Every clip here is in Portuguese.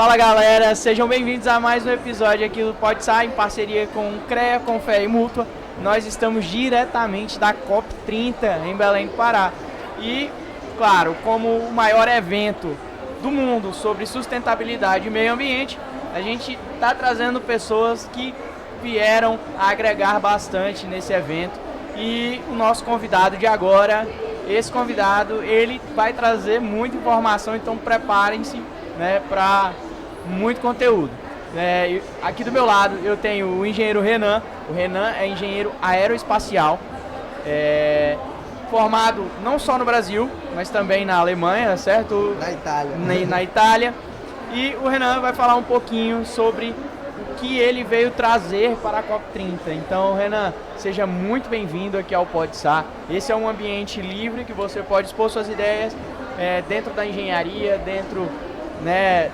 Fala galera, sejam bem-vindos a mais um episódio aqui do Pode Sai, em parceria com o CREA, com Fé e Mútua. Nós estamos diretamente da COP30 em Belém do Pará. E, claro, como o maior evento do mundo sobre sustentabilidade e meio ambiente, a gente está trazendo pessoas que vieram a agregar bastante nesse evento. E o nosso convidado de agora, esse convidado, ele vai trazer muita informação, então preparem-se, né, para muito conteúdo. Aqui do meu lado eu tenho o engenheiro Renan. O Renan é engenheiro aeroespacial, formado não só no Brasil, mas também na Alemanha, certo? Na Itália. Na Itália. E o Renan vai falar um pouquinho sobre o que ele veio trazer para a COP30. Então, Renan, seja muito bem-vindo aqui ao PodSA. Esse é um ambiente livre que você pode expor suas ideias dentro da engenharia, dentro, né,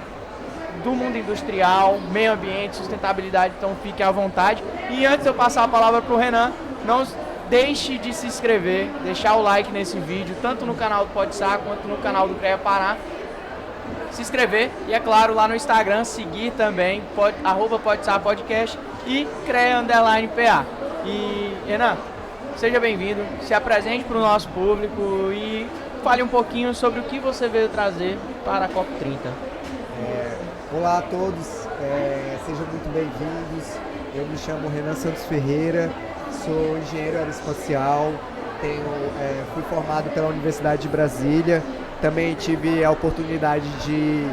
do mundo industrial, meio ambiente, sustentabilidade, então fique à vontade. E antes de eu passar a palavra para o Renan, não deixe de se inscrever, deixar o like nesse vídeo, tanto no canal do PodSA quanto no canal do CREA Pará. Se inscrever e, é claro, lá no Instagram, seguir também, @PodSA Podcast e CREA_PA. E, Renan, seja bem-vindo, se apresente para o nosso público e fale um pouquinho sobre o que você veio trazer para a COP30. Olá a todos, sejam muito bem-vindos. Eu me chamo Renan Santos Ferreira, sou engenheiro aeroespacial, fui formado pela Universidade de Brasília, também tive a oportunidade de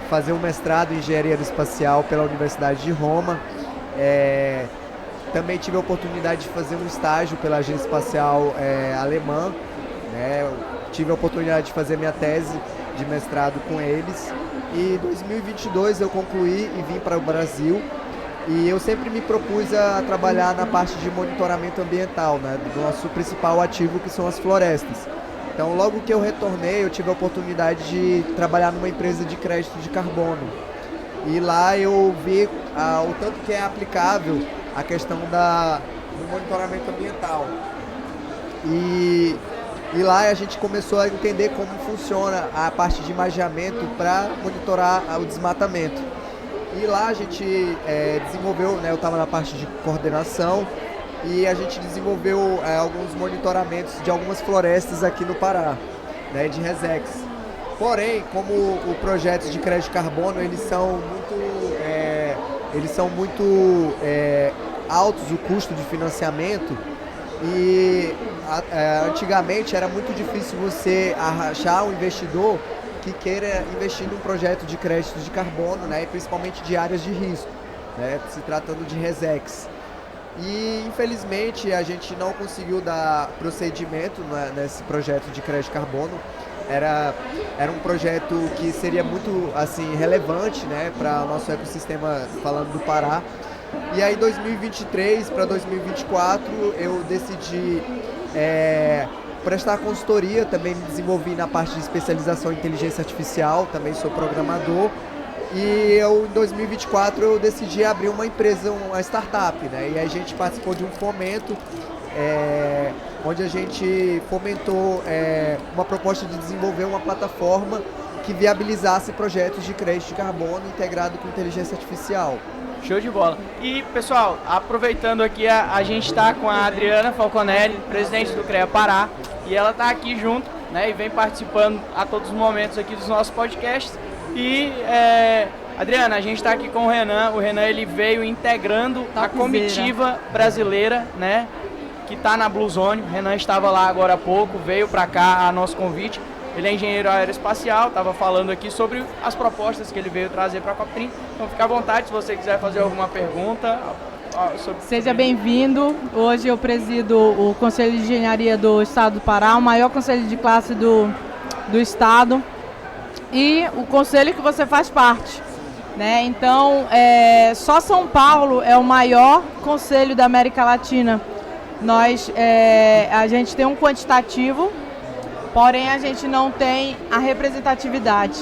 fazer um mestrado em engenharia aeroespacial pela Universidade de Roma, também tive a oportunidade de fazer um estágio pela Agência Espacial Alemã, né? Tive a oportunidade de fazer minha tese de mestrado com eles. E em 2022 eu concluí e vim para o Brasil, e eu sempre me propus a trabalhar na parte de monitoramento ambiental, né, do nosso principal ativo, que são as florestas. Então, logo que eu retornei, eu tive a oportunidade de trabalhar numa empresa de crédito de carbono, e lá eu vi o tanto que é aplicável a questão do monitoramento ambiental. E lá a gente começou a entender como funciona a parte de imageamento para monitorar o desmatamento. E lá a gente desenvolveu, né, eu estava na parte de coordenação, e a gente desenvolveu alguns monitoramentos de algumas florestas aqui no Pará, né, de Resex. Porém, como o projeto de crédito de carbono, eles são muito altos, o custo de financiamento, e antigamente era muito difícil você achar um investidor que queira investir num projeto de crédito de carbono, né, principalmente de áreas de risco, né, se tratando de Resex. E infelizmente a gente não conseguiu dar procedimento, né, nesse projeto de crédito de carbono. Era um projeto que seria muito, assim, relevante, né, para o nosso ecossistema, falando do Pará. E aí, 2023 para 2024, eu decidi prestar consultoria, também me desenvolvi na parte de especialização em inteligência artificial, também sou programador. E em 2024, eu decidi abrir uma empresa, uma startup, né? E aí a gente participou de um fomento, onde a gente fomentou uma proposta de desenvolver uma plataforma que viabilizasse projetos de crédito de carbono integrado com inteligência artificial. Show de bola. E, pessoal, aproveitando aqui, a gente está com a Adriana Falconelli, presidente do CREA Pará, e ela está aqui junto, né, e vem participando a todos os momentos aqui dos nossos podcasts. E, Adriana, a gente está aqui com o Renan. O Renan, ele veio integrando a comitiva brasileira, né, que está na Blue Zone. O Renan estava lá agora há pouco, veio para cá a nosso convite. Ele é engenheiro aeroespacial, estava falando aqui sobre as propostas que ele veio trazer para a COP30. Então fica à vontade se você quiser fazer alguma pergunta. Seja bem-vindo. Hoje eu presido o Conselho de Engenharia do Estado do Pará, o maior conselho de classe do Estado, e o conselho que você faz parte, né? Então, só São Paulo é o maior conselho da América Latina. A gente tem um quantitativo, porém a gente não tem a representatividade,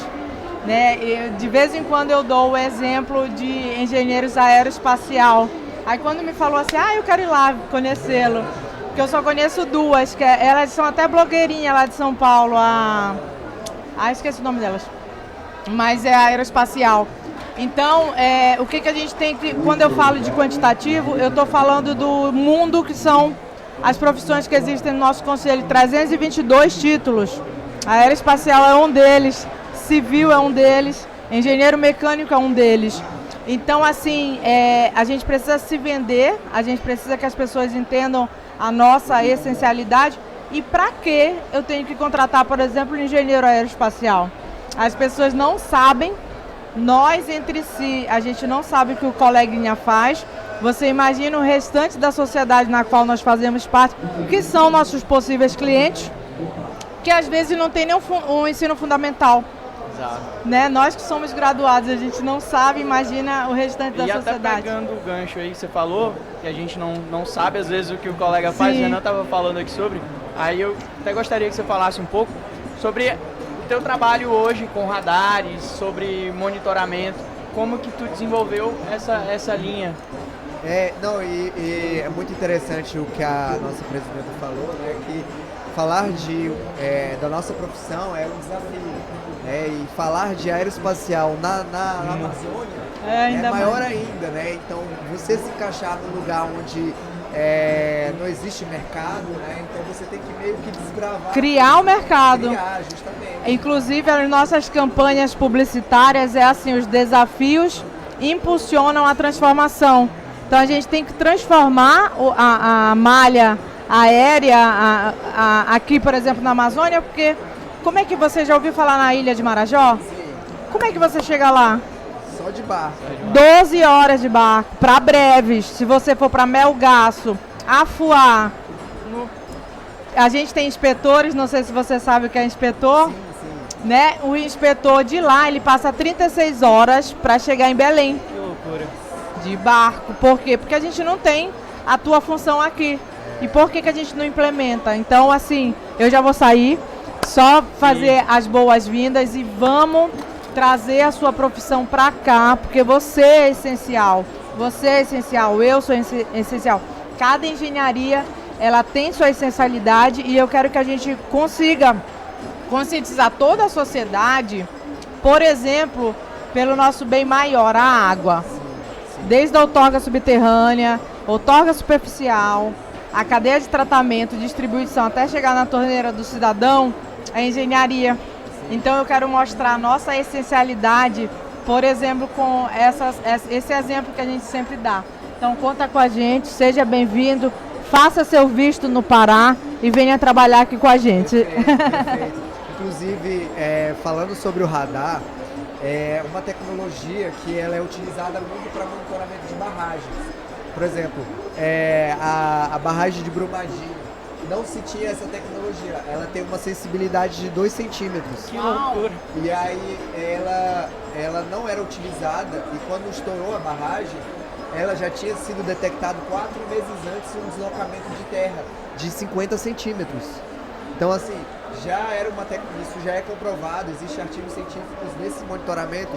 né? De vez em quando eu dou o exemplo de engenheiros aeroespacial. Aí quando me falou assim, eu quero ir lá conhecê-lo, porque eu só conheço duas, que elas são até blogueirinhas lá de São Paulo, esqueci o nome delas, mas é aeroespacial. Então, o que a gente tem que... Quando eu falo de quantitativo, eu estou falando do mundo que são as profissões que existem no nosso conselho. 322 títulos. Aeroespacial é um deles, civil é um deles, engenheiro mecânico é um deles. Então, assim, a gente precisa se vender, a gente precisa que as pessoas entendam a nossa essencialidade. E para que eu tenho que contratar, por exemplo, um engenheiro aeroespacial? As pessoas não sabem, nós entre si, a gente não sabe o que o coleguinha faz. Você imagina o restante da sociedade na qual nós fazemos parte, que são nossos possíveis clientes, que às vezes não tem nem um ensino fundamental. Exato. Né? Nós que somos graduados, a gente não sabe, imagina o restante da sociedade. E até pegando o gancho aí que você falou, que a gente não sabe às vezes o que o colega faz, o Renan estava falando aqui sobre, aí eu até gostaria que você falasse um pouco sobre o teu trabalho hoje com radares, sobre monitoramento, como que tu desenvolveu essa linha. E é muito interessante o que a nossa presidenta falou, né, que falar da nossa profissão é um desafio, né, e falar de aeroespacial na Amazônia é maior ainda, né, então você se encaixar num lugar onde não existe mercado, né, então você tem que meio que desbravar. Criar o mercado. Criar, justamente. Inclusive, as nossas campanhas publicitárias os desafios impulsionam a transformação. Então a gente tem que transformar a malha aérea aqui, por exemplo, na Amazônia, porque como é que você já ouviu falar na Ilha de Marajó? Sim. Como é que você chega lá? Só de barco. 12 horas de barco, para Breves. Se você for para Melgaço, Afuá. A gente tem inspetores, não sei se você sabe o que é inspetor. Sim. Né? O inspetor de lá, ele passa 36 horas para chegar em Belém. Que loucura. De barco. Por quê? Porque a gente não tem a tua função aqui. E por que a gente não implementa? Então, assim, eu já vou sair, só fazer as boas-vindas e vamos trazer a sua profissão para cá, porque você é essencial. Você é essencial, eu sou essencial. Cada engenharia, ela tem sua essencialidade e eu quero que a gente consiga conscientizar toda a sociedade, por exemplo, pelo nosso bem maior, a água. Desde a outorga subterrânea, outorga superficial, a cadeia de tratamento, distribuição, até chegar na torneira do cidadão, a engenharia. Então eu quero mostrar a nossa essencialidade, por exemplo, com esse exemplo que a gente sempre dá. Então conta com a gente, seja bem-vindo, faça seu visto no Pará e venha trabalhar aqui com a gente. Perfeito. Inclusive, falando sobre o radar, é uma tecnologia que ela é utilizada muito para monitoramento de barragens. Por exemplo, a barragem de Brumadinho, não se tinha essa tecnologia. Ela tem uma sensibilidade de 2 centímetros. Que loucura. E aí ela não era utilizada e quando estourou a barragem, ela já tinha sido detectado 4 meses antes um deslocamento de terra de 50 centímetros. Então, assim, isso já é comprovado, existem artigos científicos nesse monitoramento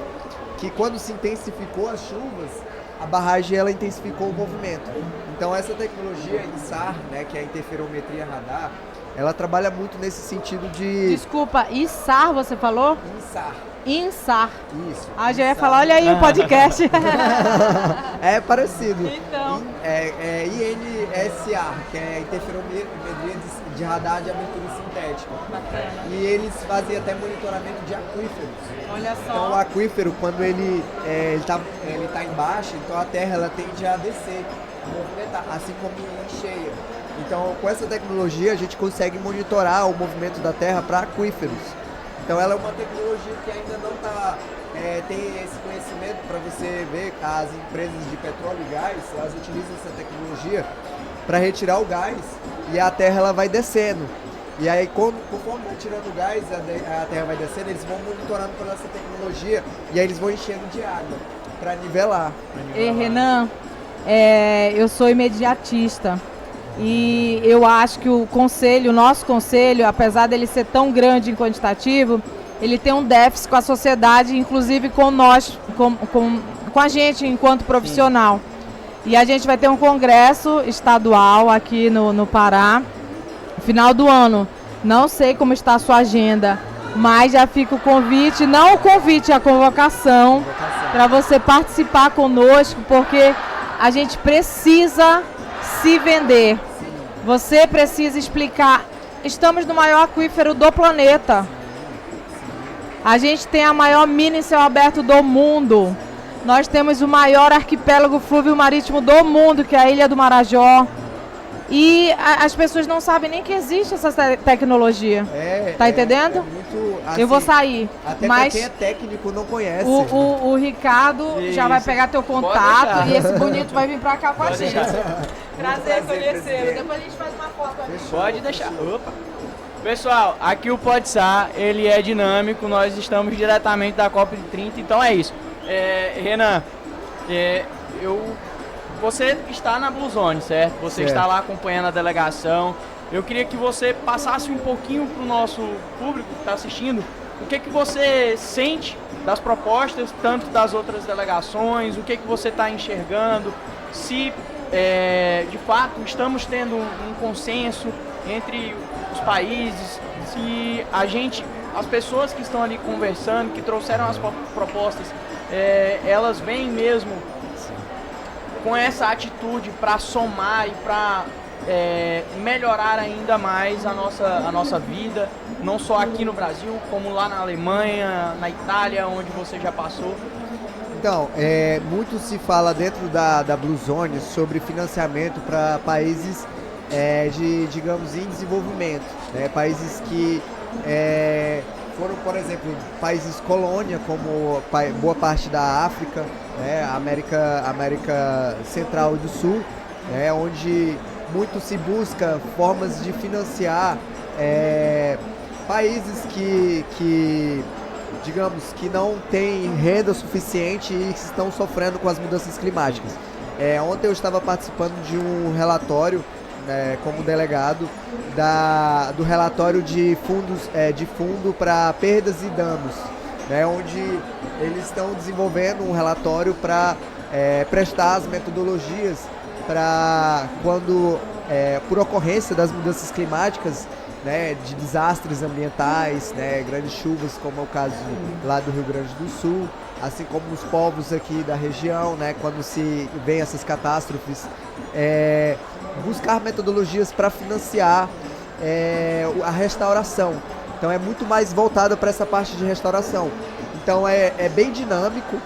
que quando se intensificou as chuvas, a barragem ela intensificou o movimento. Então essa tecnologia INSAR, né, que é a interferometria radar, ela trabalha muito nesse sentido de... Desculpa, ISAR você falou? INSAR. INSAR. Isso. Já ia falar, olha aí o podcast. É parecido. Então. INSAR, que é a interferometria de radar de abertura sintética. Bacana. E eles fazem até monitoramento de aquíferos. Olha só. Então o aquífero, quando ele tá embaixo, então a terra ela tende a descer, a movimentar, assim como em cheia. Então com essa tecnologia a gente consegue monitorar o movimento da terra para aquíferos. Então ela é uma tecnologia que ainda não tem esse conhecimento para você ver as empresas de petróleo e gás, elas utilizam essa tecnologia para retirar o gás e a terra ela vai descendo. E aí, conforme vai tirando o gás, a terra vai descendo, eles vão monitorando por essa tecnologia e aí eles vão enchendo de água para nivelar. Renan, eu sou imediatista e eu acho que o nosso conselho, apesar dele ser tão grande em quantitativo, ele tem um déficit com a sociedade, inclusive com nós, com a gente enquanto profissional. Sim. E a gente vai ter um congresso estadual aqui no Pará, final do ano. Não sei como está a sua agenda, mas já fica o convite, não o convite, a convocação para você participar conosco, porque a gente precisa se vender. Você precisa explicar. Estamos no maior aquífero do planeta. A gente tem a maior mina em céu aberto do mundo. Nós temos o maior arquipélago flúvio marítimo do mundo, que é a Ilha do Marajó. E as pessoas não sabem nem que existe essa tecnologia. Tá entendendo? É muito, assim, eu vou sair. Até mas pra quem é técnico não conhece. O Ricardo já vai pegar teu contato e esse bonito vai vir pra cá com a gente. Prazer conhecê-lo. Depois a gente faz uma foto aqui. Pode deixar. Opa. Pessoal, aqui o PodSar, ele é dinâmico, nós estamos diretamente da COP30, então é isso. Renan, você está na Blue Zone, certo? Você está lá acompanhando a delegação. Eu queria que você passasse um pouquinho para o nosso público que está assistindo, o que você sente das propostas, tanto das outras delegações, o que você está enxergando, se de fato estamos tendo um consenso entre os países, se as pessoas que estão ali conversando, que trouxeram as propostas, elas vêm mesmo com essa atitude para somar e para melhorar ainda mais a nossa vida, não só aqui no Brasil, como lá na Alemanha, na Itália, onde você já passou. Então, muito se fala dentro da Blue Zone sobre financiamento para países digamos, em desenvolvimento, né? Países que foram, por exemplo, países colônia, como boa parte da África, né? América Central e do Sul, né? Onde muito se busca formas de financiar países que digamos, que não têm renda suficiente e estão sofrendo com as mudanças climáticas. Ontem eu estava participando de um relatório como delegado do relatório de fundo para perdas e danos, né, onde eles estão desenvolvendo um relatório para prestar as metodologias para quando, por ocorrência das mudanças climáticas, né, de desastres ambientais, né, grandes chuvas, como é o caso lá do Rio Grande do Sul, assim como os povos aqui da região, né, quando se vê essas catástrofes, buscar metodologias para financiar a restauração. Então é muito mais voltado para essa parte de restauração. Então é bem dinâmico.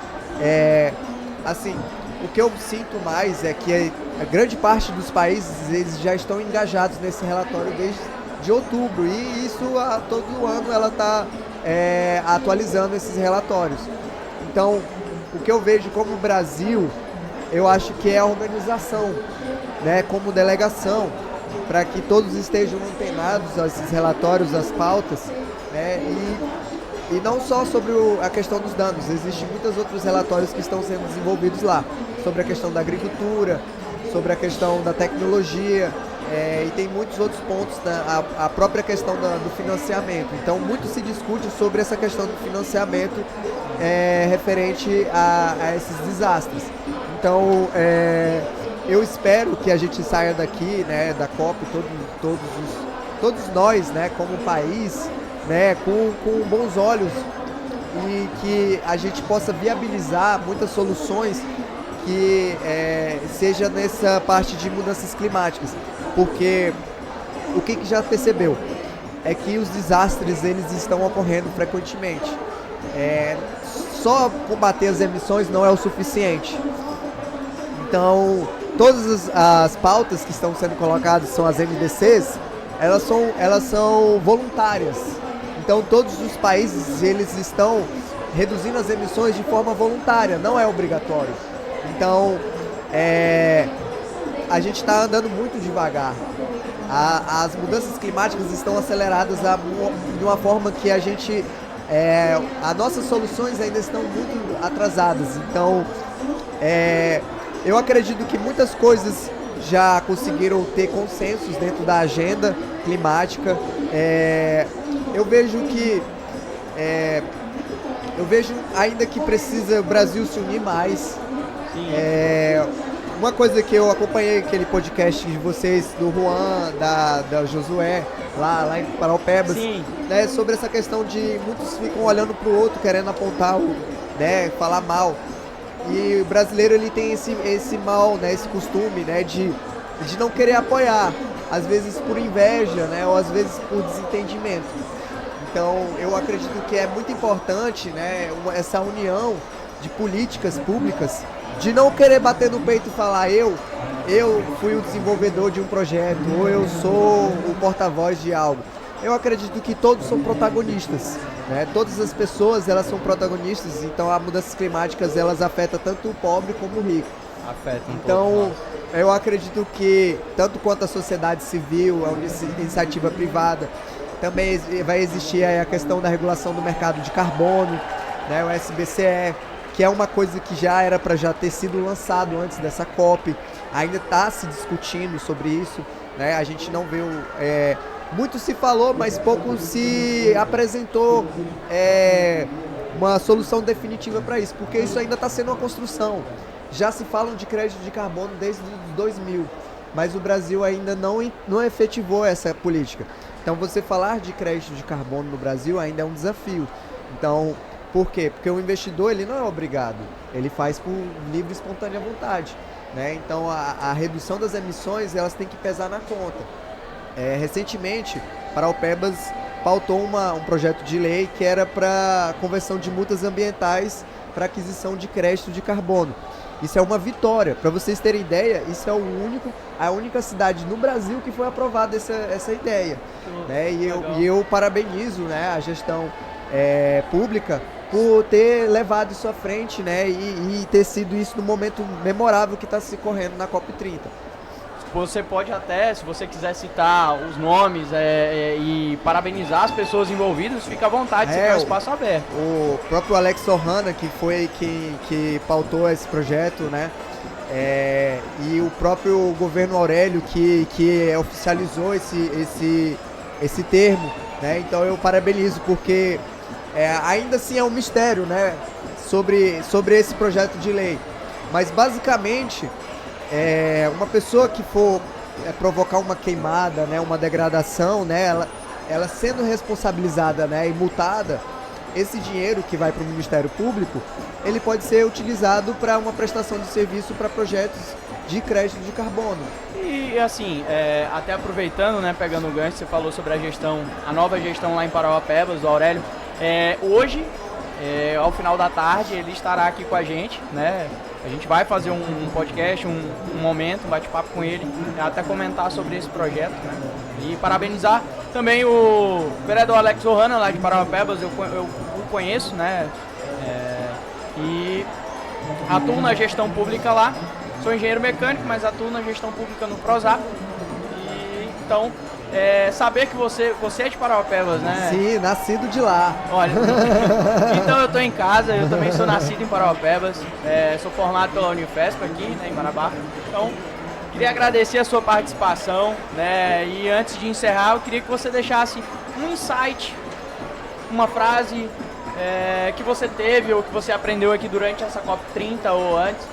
Assim, o que eu sinto mais é que a grande parte dos países eles já estão engajados nesse relatório desde outubro, e isso todo ano ela está atualizando esses relatórios. Então, o que eu vejo como Brasil, eu acho que é a organização, né, como delegação, para que todos estejam antenados a esses relatórios, às pautas, né, e não só sobre a questão dos danos, existem muitos outros relatórios que estão sendo desenvolvidos lá, sobre a questão da agricultura, sobre a questão da tecnologia, e tem muitos outros pontos, a própria questão do financiamento. Então, muito se discute sobre essa questão do financiamento referente a esses desastres. Então, eu espero que a gente saia daqui, né, da COP, todos nós, né, como país, né, com bons olhos, e que a gente possa viabilizar muitas soluções que seja nessa parte de mudanças climáticas, porque o que já percebeu é que os desastres eles estão ocorrendo frequentemente. Só combater as emissões não é o suficiente. Então, todas as pautas que estão sendo colocadas são as NDCs, elas são voluntárias. Então, todos os países eles estão reduzindo as emissões de forma voluntária, não é obrigatório. Então, a gente está andando muito devagar. As mudanças climáticas estão aceleradas de uma forma que as nossas soluções ainda estão muito atrasadas. Então, eu acredito que muitas coisas já conseguiram ter consensos dentro da agenda climática. Eu vejo ainda que precisa o Brasil se unir mais. Uma coisa que eu acompanhei aquele podcast de vocês, do Juan, da Josué, lá em Paraupebas, né, sobre essa questão de muitos ficam olhando para o outro, querendo apontar, né, falar mal. E o brasileiro ele tem esse mal, né, esse costume, né, de não querer apoiar, às vezes por inveja, né, ou às vezes por desentendimento. Então eu acredito que é muito importante, né, essa união de políticas públicas, de não querer bater no peito e falar eu fui o desenvolvedor de um projeto, ou eu sou o porta-voz de algo. Eu acredito que todos são protagonistas, né? Todas as pessoas elas são protagonistas, então as mudanças climáticas elas afetam tanto o pobre como o rico. Então eu acredito que tanto quanto a sociedade civil, a iniciativa privada, também vai existir aí a questão da regulação do mercado de carbono, né? O SBCE, que é uma coisa que já era para já ter sido lançado antes dessa COP, ainda está se discutindo sobre isso, né? A gente não viu, muito se falou, mas pouco se apresentou uma solução definitiva para isso, porque isso ainda está sendo uma construção. Já se falam de crédito de carbono desde 2000, mas o Brasil ainda não efetivou essa política. Então você falar de crédito de carbono no Brasil ainda é um desafio. Então, por quê? Porque o investidor ele não é obrigado, ele faz por livre e espontânea vontade, né? Então a redução das emissões elas têm que pesar na conta. Recentemente, Paraupebas pautou um projeto de lei que era para conversão de multas ambientais para aquisição de crédito de carbono. Isso é uma vitória. Para vocês terem ideia, isso é a única cidade no Brasil que foi aprovada essa ideia. Né? E eu parabenizo, né, a gestão pública por ter levado isso à frente, né, e ter sido isso no momento memorável que está se correndo na COP30. Você pode até, se você quiser citar os nomes e parabenizar as pessoas envolvidas, fica à vontade, você quer um espaço aberto. O próprio Alex Ohana, que foi que pautou esse projeto, né? E o próprio governo Aurélio, que oficializou esse termo, né? Então eu parabenizo, porque ainda assim é um mistério, né? Sobre esse projeto de lei. Mas basicamente, uma pessoa que for provocar uma queimada, né, uma degradação, né, ela sendo responsabilizada, né, e multada, esse dinheiro que vai para o Ministério Público, ele pode ser utilizado para uma prestação de serviço para projetos de crédito de carbono. E assim, até aproveitando, né, pegando o gancho, você falou sobre a nova gestão lá em Paraupebas, do Aurélio. Hoje, ao final da tarde, ele estará aqui com a gente, né? A gente vai fazer um podcast, um momento, um bate-papo com ele, até comentar sobre esse projeto, né? E parabenizar também o vereador Alex Ohana, lá de Paraupebas, eu o conheço, né? E atuo na gestão pública lá. Sou engenheiro mecânico, mas atuo na gestão pública no Prozap. E, então, saber que você é de Paraupebas, né? Sim, nascido de lá. Olha, então eu tô em casa, eu também sou nascido em Paraupebas, sou formado pela Unifesp aqui, né, em Marabá. Então, queria agradecer a sua participação, né? E antes de encerrar, eu queria que você deixasse um insight, uma frase que você teve ou que você aprendeu aqui durante essa COP30 ou antes,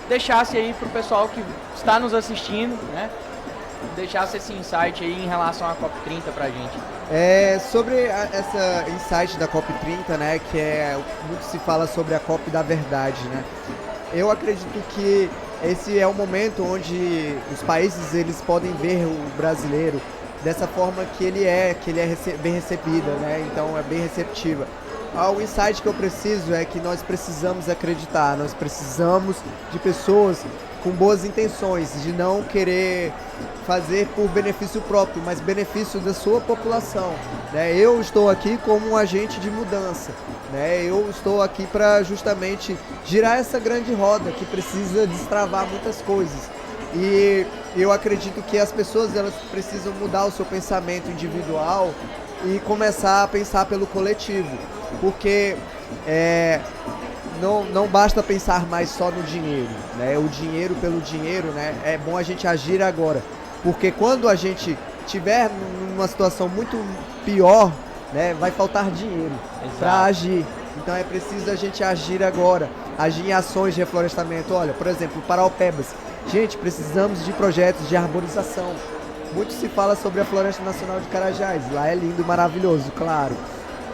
deixasse aí pro pessoal que está nos assistindo, né? Deixasse esse insight aí em relação à COP30 pra gente. Sobre essa insight da COP30, né, que muito se fala sobre a COP da verdade, né? Eu acredito que esse é o momento onde os países eles podem ver o brasileiro dessa forma que ele é bem recebida, né? Então é bem receptiva. O insight que eu preciso é que nós precisamos acreditar, nós precisamos de pessoas com boas intenções, de não querer fazer por benefício próprio, mas benefício da sua população, né? Eu estou aqui como um agente de mudança, né? Eu estou aqui para justamente girar essa grande roda que precisa destravar muitas coisas. E eu acredito que as pessoas elas precisam mudar o seu pensamento individual e começar a pensar pelo coletivo, porque não basta pensar mais só no dinheiro, né? O dinheiro pelo dinheiro, né? É bom a gente agir agora, porque quando a gente tiver numa situação muito pior, né, vai faltar dinheiro para agir. Então é preciso a gente agir agora, agir em ações de reflorestamento. Olha, por exemplo, Paraupebas. Gente, precisamos de projetos de arborização. Muito se fala sobre a Floresta Nacional de Carajás. Lá é lindo, maravilhoso, claro.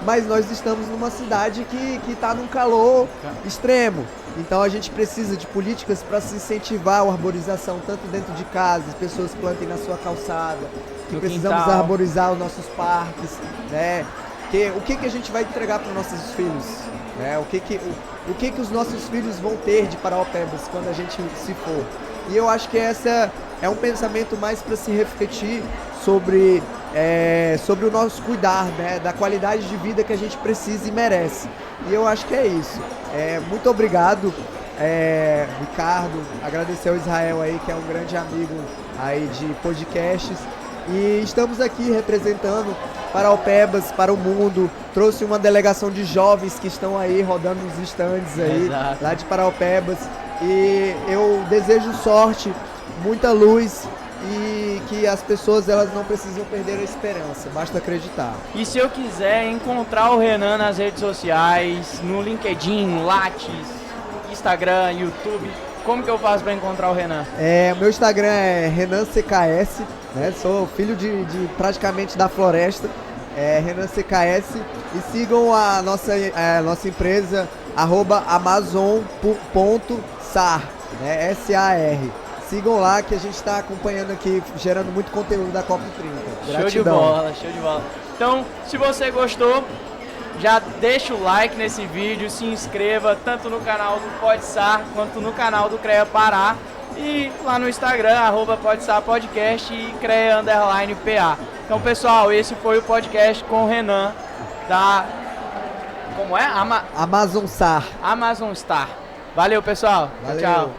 mas nós estamos numa cidade que está num calor extremo. Então a gente precisa de políticas para se incentivar a arborização, tanto dentro de casa, as pessoas plantem na sua calçada, que No precisamos quintal. arborizar os nossos parques, né? O que a gente vai entregar para os nossos filhos? Né? O que os nossos filhos vão ter de Paraopebas quando a gente se for? E eu acho que essa é um pensamento mais para se refletir sobre o nosso cuidar, né? Da qualidade de vida que a gente precisa e merece. E eu acho que é isso. Muito obrigado, Ricardo. Agradecer ao Israel aí, que é um grande amigo aí de podcasts. E estamos aqui representando Paraopebas para o mundo. Trouxe uma delegação de jovens que estão aí rodando nos estandes aí, Exato. lá de Paraopebas. E eu desejo sorte, muita luz e que as pessoas elas não precisam perder a esperança, basta acreditar. E se eu quiser encontrar o Renan nas redes sociais, no LinkedIn, Lattes, Instagram, YouTube, como que eu faço para encontrar o Renan? Meu Instagram é RenanCKS, né? Sou filho de praticamente da floresta, RenanCKS. E sigam a nossa empresa, @amazon.sar, né? S-A-R. Sigam lá que a gente está acompanhando aqui, gerando muito conteúdo da COP30. Gratidão. Show de bola, show de bola. Então, se você gostou, já deixa o like nesse vídeo, se inscreva tanto no canal do PodSar quanto no canal do CREA Pará e lá no Instagram, @PodSarPodcast e CREA_PA. Então, pessoal, esse foi o podcast com o Renan da... Como é? Amazon Sar. Amazon Star. Valeu, pessoal. Valeu. Tchau.